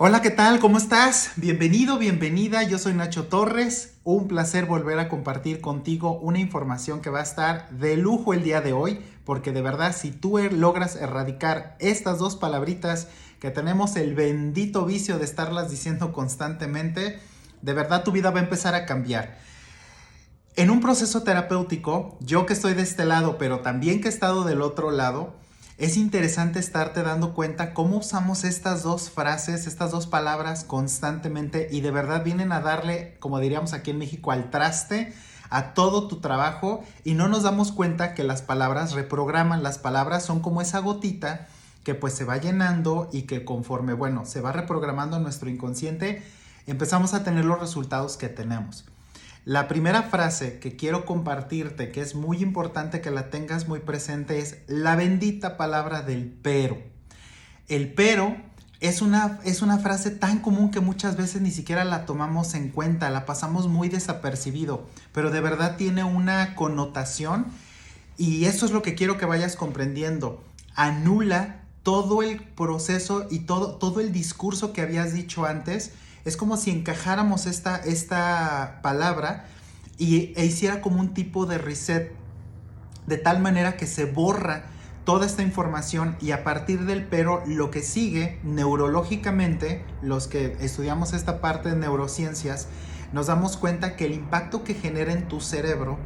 Hola, ¿qué tal? ¿Cómo estás? Bienvenido, bienvenida. Yo soy Nacho Torres. Un placer volver a compartir contigo una información que va a estar de lujo el día de hoy, porque de verdad, si tú logras erradicar estas dos palabritas que tenemos el bendito vicio de estarlas diciendo constantemente, de verdad tu vida va a empezar a cambiar. En un proceso terapéutico, yo que estoy de este lado, pero también que he estado del otro lado, es interesante estarte dando cuenta cómo usamos estas dos frases, estas dos palabras constantemente y de verdad vienen a darle, como diríamos aquí en México, al traste a todo tu trabajo y no nos damos cuenta que las palabras reprograman, las palabras son como esa gotita que pues se va llenando y que conforme, bueno, se va reprogramando en nuestro inconsciente, empezamos a tener los resultados que tenemos. La primera frase que quiero compartirte, que es muy importante que la tengas muy presente, es la bendita palabra del pero. El pero es una frase tan común que muchas veces ni siquiera la tomamos en cuenta, la pasamos muy desapercibido, pero de verdad tiene una connotación y eso es lo que quiero que vayas comprendiendo. Anula todo el proceso y todo el discurso que habías dicho antes. Es como si encajáramos esta palabra e hiciera como un tipo de reset, de tal manera que se borra toda esta información y a partir del pero lo que sigue neurológicamente, los que estudiamos esta parte de neurociencias, nos damos cuenta que el impacto que genera en tu cerebro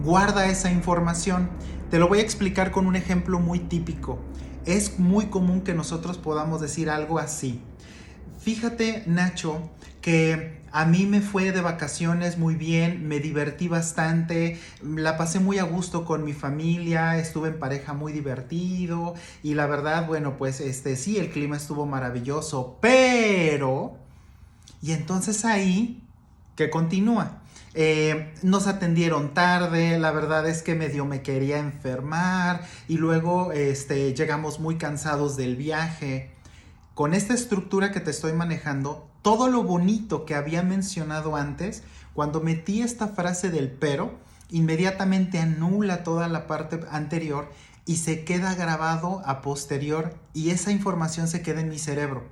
guarda esa información. Te lo voy a explicar con un ejemplo muy típico. Es muy común que nosotros podamos decir algo así: fíjate, Nacho, que a mí me fue de vacaciones muy bien, me divertí bastante, la pasé muy a gusto con mi familia, estuve en pareja muy divertido y la verdad, bueno, pues sí, el clima estuvo maravilloso, pero... Y entonces ahí, ¿qué continúa? Nos atendieron tarde, la verdad es que medio me quería enfermar y luego llegamos muy cansados del viaje. Con esta estructura que te estoy manejando, todo lo bonito que había mencionado antes, cuando metí esta frase del pero, inmediatamente anula toda la parte anterior y se queda grabado a posterior y esa información se queda en mi cerebro.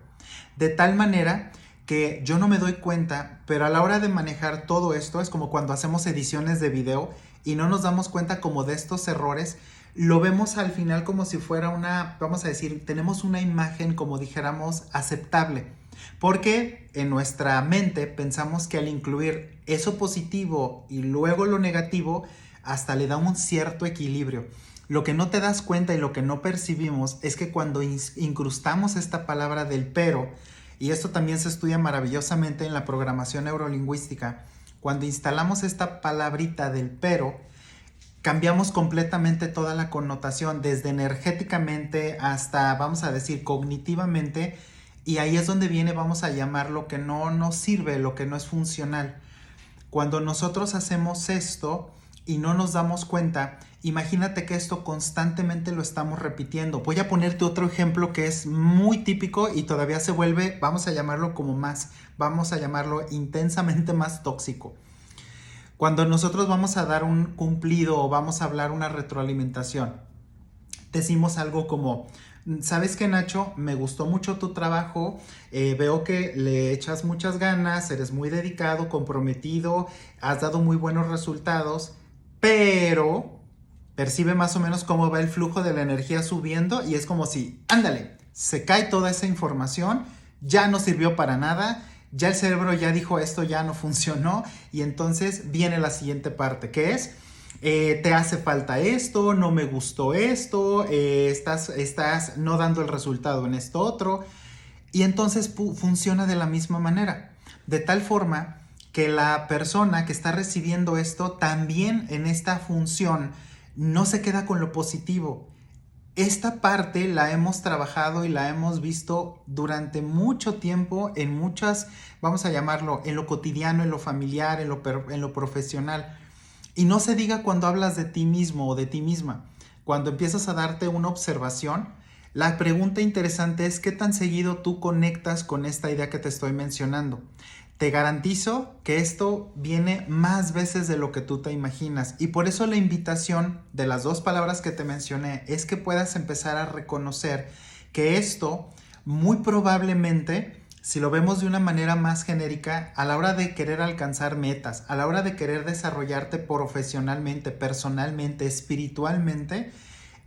De tal manera que yo no me doy cuenta, pero a la hora de manejar todo esto es como cuando hacemos ediciones de video y no nos damos cuenta como de estos errores. Lo vemos al final como si fuera una, vamos a decir, tenemos una imagen como dijéramos aceptable, porque en nuestra mente pensamos que al incluir eso positivo y luego lo negativo, hasta le da un cierto equilibrio. Lo que no te das cuenta y lo que no percibimos es que cuando incrustamos esta palabra del pero, y esto también se estudia maravillosamente en la programación neurolingüística, cuando instalamos esta palabrita del pero, cambiamos completamente toda la connotación, desde energéticamente hasta, vamos a decir, cognitivamente, y ahí es donde viene, vamos a llamar lo que no nos sirve, lo que no es funcional. Cuando nosotros hacemos esto y no nos damos cuenta, imagínate que esto constantemente lo estamos repitiendo. Voy a ponerte otro ejemplo que es muy típico y todavía se vuelve, vamos a llamarlo como más, vamos a llamarlo intensamente más tóxico. Cuando nosotros vamos a dar un cumplido o vamos a hablar una retroalimentación, decimos algo como: ¿sabes qué, Nacho? Me gustó mucho tu trabajo, veo que le echas muchas ganas, eres muy dedicado, comprometido, has dado muy buenos resultados, pero percibe más o menos cómo va el flujo de la energía subiendo y es como si, ándale, se cae toda esa información, ya no sirvió para nada, ya el cerebro ya dijo esto ya no funcionó y entonces viene la siguiente parte, que es: te hace falta esto, no me gustó esto, estás no dando el resultado en esto otro. Y entonces funciona de la misma manera. De tal forma que la persona que está recibiendo esto también en esta función no se queda con lo positivo. Esta parte la hemos trabajado y la hemos visto durante mucho tiempo en muchas, vamos a llamarlo, en lo cotidiano, en lo familiar, en lo profesional. Y no se diga cuando hablas de ti mismo o de ti misma. Cuando empiezas a darte una observación, la pregunta interesante es: ¿qué tan seguido tú conectas con esta idea que te estoy mencionando? Te garantizo que esto viene más veces de lo que tú te imaginas y por eso la invitación de las dos palabras que te mencioné es que puedas empezar a reconocer que esto muy probablemente si lo vemos de una manera más genérica, a la hora de querer alcanzar metas, a la hora de querer desarrollarte profesionalmente, personalmente, espiritualmente,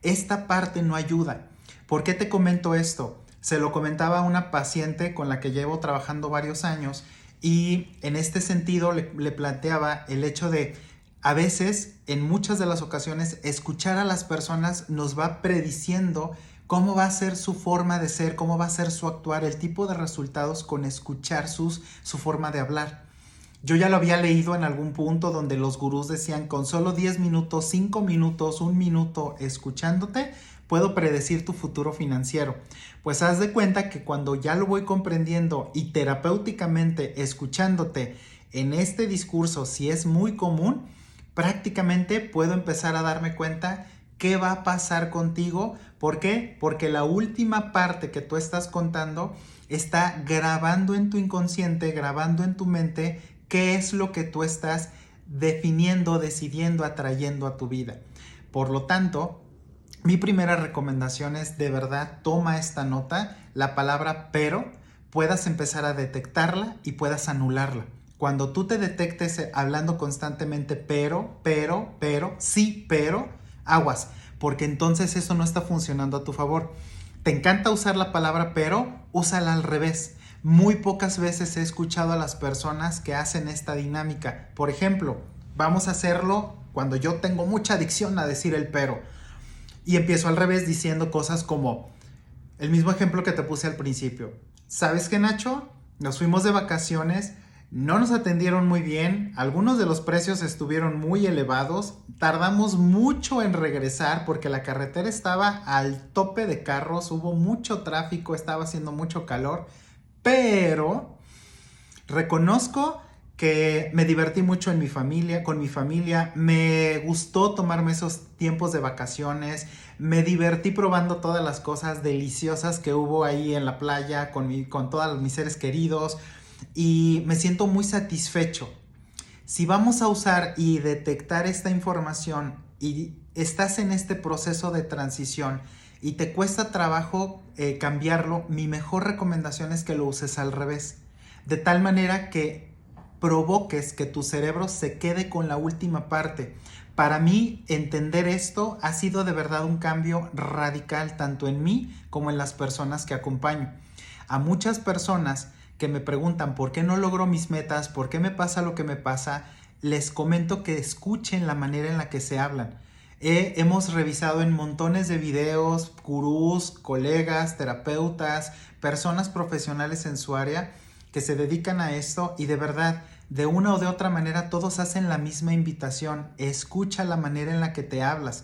esta parte no ayuda. ¿Por qué te comento esto? Se lo comentaba a una paciente con la que llevo trabajando varios años y en este sentido le planteaba el hecho de, a veces, en muchas de las ocasiones, escuchar a las personas nos va prediciendo cómo va a ser su forma de ser, cómo va a ser su actuar, el tipo de resultados con escuchar su forma de hablar. Yo ya lo había leído en algún punto donde los gurús decían, con solo 10 minutos, 5 minutos, 1 minuto escuchándote, puedo predecir tu futuro financiero. Pues haz de cuenta que cuando ya lo voy comprendiendo y terapéuticamente escuchándote en este discurso, si es muy común, prácticamente puedo empezar a darme cuenta qué va a pasar contigo. ¿Por qué? Porque la última parte que tú estás contando está grabando en tu inconsciente, grabando en tu mente qué es lo que tú estás definiendo, decidiendo, atrayendo a tu vida. Por lo tanto, mi primera recomendación es, de verdad, toma esta nota, la palabra pero, puedas empezar a detectarla y puedas anularla. Cuando tú te detectes hablando constantemente pero, sí, pero, aguas, porque entonces eso no está funcionando a tu favor. ¿Te encanta usar la palabra pero? Úsala al revés. Muy pocas veces he escuchado a las personas que hacen esta dinámica. Por ejemplo, vamos a hacerlo cuando yo tengo mucha adicción a decir el pero. Y empiezo al revés diciendo cosas como el mismo ejemplo que te puse al principio. ¿Sabes qué, Nacho? Nos fuimos de vacaciones, no nos atendieron muy bien, algunos de los precios estuvieron muy elevados, tardamos mucho en regresar porque la carretera estaba al tope de carros, hubo mucho tráfico, estaba haciendo mucho calor, pero reconozco que me divertí mucho con mi familia, me gustó tomarme esos tiempos de vacaciones, me divertí probando todas las cosas deliciosas que hubo ahí en la playa con todos mis seres queridos y me siento muy satisfecho. Si vamos a usar y detectar esta información y estás en este proceso de transición y te cuesta trabajo cambiarlo, mi mejor recomendación es que lo uses al revés, de tal manera que provoques que tu cerebro se quede con la última parte. Para mí, entender esto ha sido de verdad un cambio radical tanto en mí como en las personas que acompaño. A muchas personas que me preguntan por qué no logro mis metas, por qué me pasa lo que me pasa, les comento que escuchen la manera en la que se hablan. Hemos revisado en montones de videos, gurús, colegas, terapeutas, personas profesionales en su área que se dedican a esto y de verdad, de una o de otra manera, todos hacen la misma invitación. Escucha la manera en la que te hablas.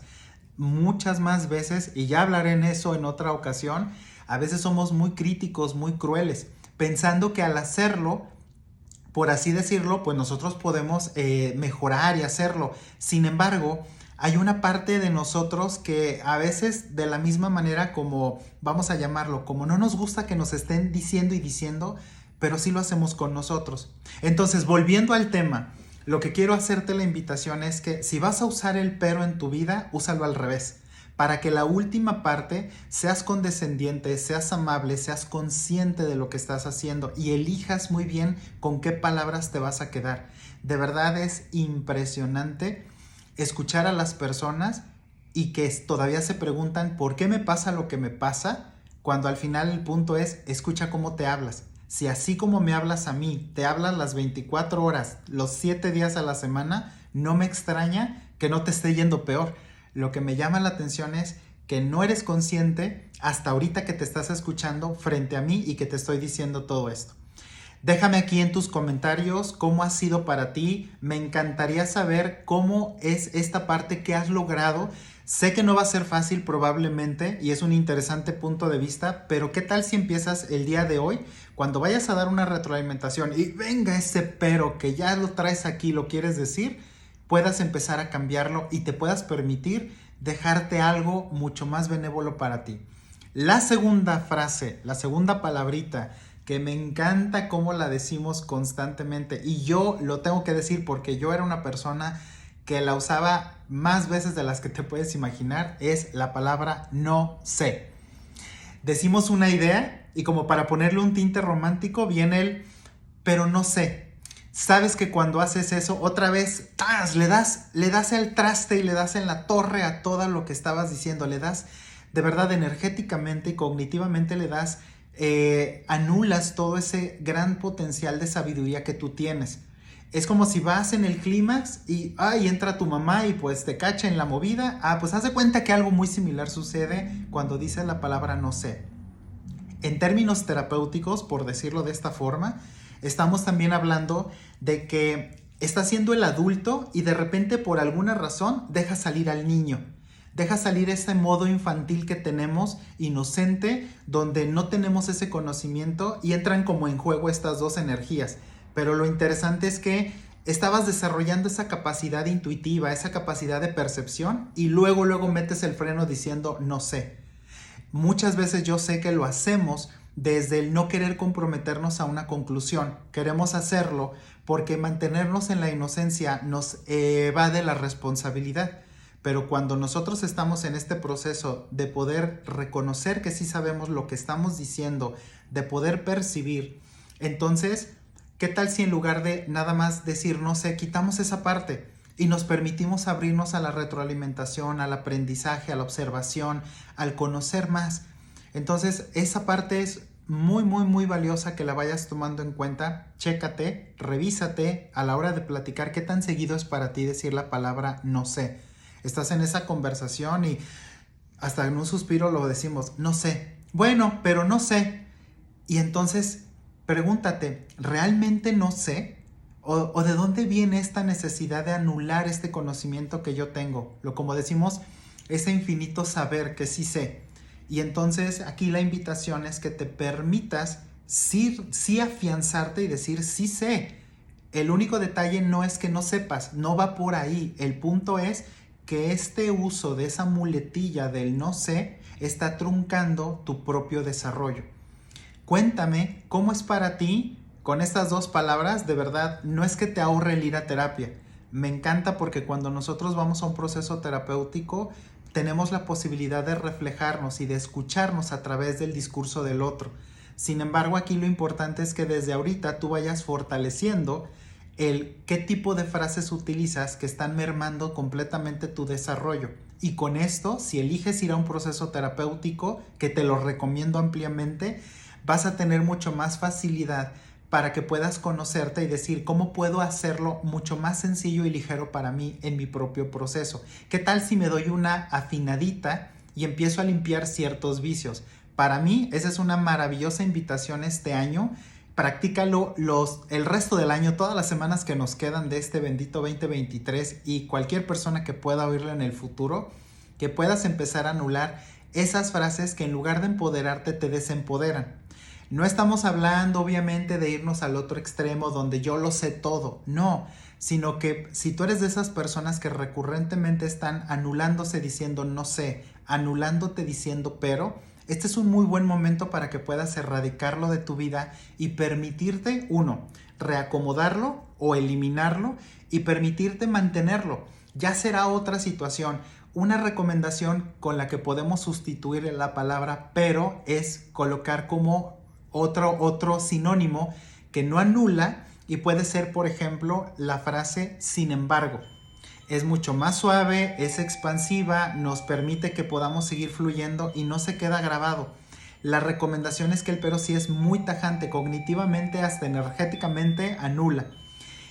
Muchas más veces, y ya hablaré en eso en otra ocasión, a veces somos muy críticos, muy crueles, pensando que al hacerlo, por así decirlo, pues nosotros podemos mejorar y hacerlo. Sin embargo, hay una parte de nosotros que a veces de la misma manera como, vamos a llamarlo, como no nos gusta que nos estén diciendo y diciendo, pero sí lo hacemos con nosotros. Entonces, volviendo al tema, lo que quiero hacerte la invitación es que si vas a usar el pero en tu vida, úsalo al revés. Para que la última parte seas condescendiente, seas amable, seas consciente de lo que estás haciendo y elijas muy bien con qué palabras te vas a quedar. De verdad es impresionante escuchar a las personas y que todavía se preguntan ¿por qué me pasa lo que me pasa? Cuando al final el punto es escucha cómo te hablas. Si así como me hablas a mí, te hablas las 24 horas, los 7 días a la semana, no me extraña que no te esté yendo peor. Lo que me llama la atención es que no eres consciente hasta ahorita que te estás escuchando frente a mí y que te estoy diciendo todo esto. Déjame aquí en tus comentarios cómo ha sido para ti. Me encantaría saber cómo es esta parte que has logrado. Sé que no va a ser fácil probablemente y es un interesante punto de vista, pero ¿qué tal si empiezas el día de hoy? Cuando vayas a dar una retroalimentación y venga ese pero que ya lo traes aquí, lo quieres decir, puedas empezar a cambiarlo y te puedas permitir dejarte algo mucho más benévolo para ti. La segunda frase, la segunda palabrita que me encanta cómo la decimos constantemente y yo lo tengo que decir porque yo era una persona que la usaba más veces de las que te puedes imaginar, es la palabra no sé. Decimos una idea Y como para ponerle un tinte romántico, viene el pero no sé. Sabes que cuando haces eso, otra vez ¡tas! Le das al traste y le das en la torre a todo lo que estabas diciendo. Le das de verdad energéticamente y cognitivamente anulas todo ese gran potencial de sabiduría que tú tienes. Es como si vas en el clímax y entra tu mamá y pues te cacha en la movida. Pues haz de cuenta que algo muy similar sucede cuando dices la palabra no sé. En términos terapéuticos, por decirlo de esta forma, estamos también hablando de que está siendo el adulto y de repente por alguna razón deja salir al niño. Deja salir ese modo infantil que tenemos, inocente, donde no tenemos ese conocimiento y entran como en juego estas dos energías. Pero lo interesante es que estabas desarrollando esa capacidad intuitiva, esa capacidad de percepción y luego metes el freno diciendo no sé. Muchas veces yo sé que lo hacemos desde el no querer comprometernos a una conclusión. Queremos hacerlo porque mantenernos en la inocencia nos evade la responsabilidad. Pero cuando nosotros estamos en este proceso de poder reconocer que sí sabemos lo que estamos diciendo, de poder percibir, entonces, ¿qué tal si en lugar de nada más decir no sé, quitamos esa parte y nos permitimos abrirnos a la retroalimentación, al aprendizaje, a la observación, al conocer más? Entonces, esa parte es muy, muy, muy valiosa que la vayas tomando en cuenta. Chécate, revísate a la hora de platicar qué tan seguido es para ti decir la palabra no sé. Estás en esa conversación y hasta en un suspiro lo decimos, no sé. Bueno, pero no sé. Y entonces pregúntate, ¿realmente no sé? ¿O de dónde viene esta necesidad de anular este conocimiento que yo tengo? Como decimos, ese infinito saber que sí sé. Y entonces aquí la invitación es que te permitas sí afianzarte y decir sí sé. El único detalle no es que no sepas, no va por ahí. El punto es que este uso de esa muletilla del no sé está truncando tu propio desarrollo. Cuéntame cómo es para ti con estas dos palabras. De verdad, no es que te ahorre el ir a terapia. Me encanta porque cuando nosotros vamos a un proceso terapéutico tenemos la posibilidad de reflejarnos y de escucharnos a través del discurso del otro. Sin embargo, aquí lo importante es que desde ahorita tú vayas fortaleciendo qué tipo de frases utilizas que están mermando completamente tu desarrollo. Y con esto, si eliges ir a un proceso terapéutico, que te lo recomiendo ampliamente, vas a tener mucho más facilidad para que puedas conocerte y decir cómo puedo hacerlo mucho más sencillo y ligero para mí en mi propio proceso. ¿Qué tal si me doy una afinadita y empiezo a limpiar ciertos vicios? Para mí, esa es una maravillosa invitación este año. Practícalo el resto del año, todas las semanas que nos quedan de este bendito 2023 y cualquier persona que pueda oírlo en el futuro, que puedas empezar a anular esas frases que en lugar de empoderarte te desempoderan. No estamos hablando obviamente de irnos al otro extremo donde yo lo sé todo, no, sino que si tú eres de esas personas que recurrentemente están anulándose diciendo no sé, anulándote diciendo pero, este es un muy buen momento para que puedas erradicarlo de tu vida y permitirte, uno, reacomodarlo o eliminarlo y permitirte mantenerlo. Ya será otra situación. Una recomendación con la que podemos sustituir la palabra pero es colocar como otro sinónimo que no anula y puede ser, por ejemplo, la frase sin embargo. Es mucho más suave, es expansiva, nos permite que podamos seguir fluyendo y no se queda grabado. La recomendación es que el pero sí es muy tajante, cognitivamente hasta energéticamente anula.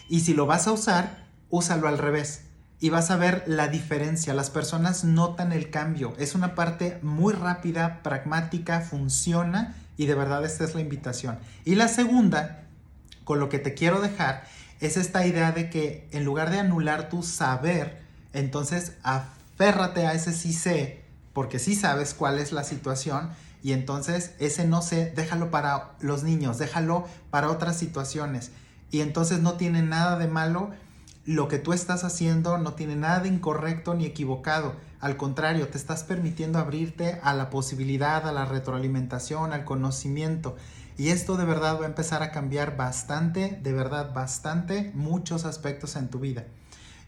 Y si lo vas a usar, úsalo al revés y vas a ver la diferencia. Las personas notan el cambio. Es una parte muy rápida, pragmática, funciona y de verdad esta es la invitación. Y la segunda, con lo que te quiero dejar, es esta idea de que en lugar de anular tu saber, entonces aférrate a ese sí sé, porque sí sabes cuál es la situación y entonces ese no sé, déjalo para los niños, déjalo para otras situaciones y entonces no tiene nada de malo lo que tú estás haciendo, no tiene nada de incorrecto ni equivocado, al contrario, te estás permitiendo abrirte a la posibilidad, a la retroalimentación, al conocimiento. Y esto de verdad va a empezar a cambiar bastante, de verdad bastante, muchos aspectos en tu vida.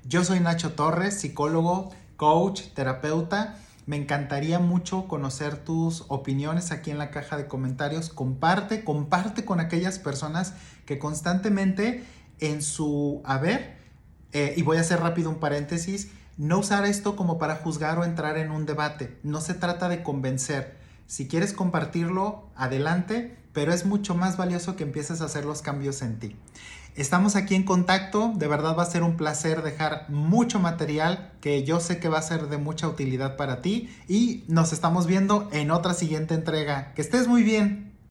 Yo soy Nacho Torres, psicólogo, coach, terapeuta Me encantaría mucho conocer tus opiniones aquí en la caja de comentarios. Comparte con aquellas personas que constantemente en su haber, y voy a hacer rápido un paréntesis, no usar esto como para juzgar o entrar en un debate. No se trata de convencer. Si quieres compartirlo, adelante, pero es mucho más valioso que empieces a hacer los cambios en ti. Estamos aquí en contacto, de verdad va a ser un placer dejar mucho material que yo sé que va a ser de mucha utilidad para ti y nos estamos viendo en otra siguiente entrega. Que estés muy bien.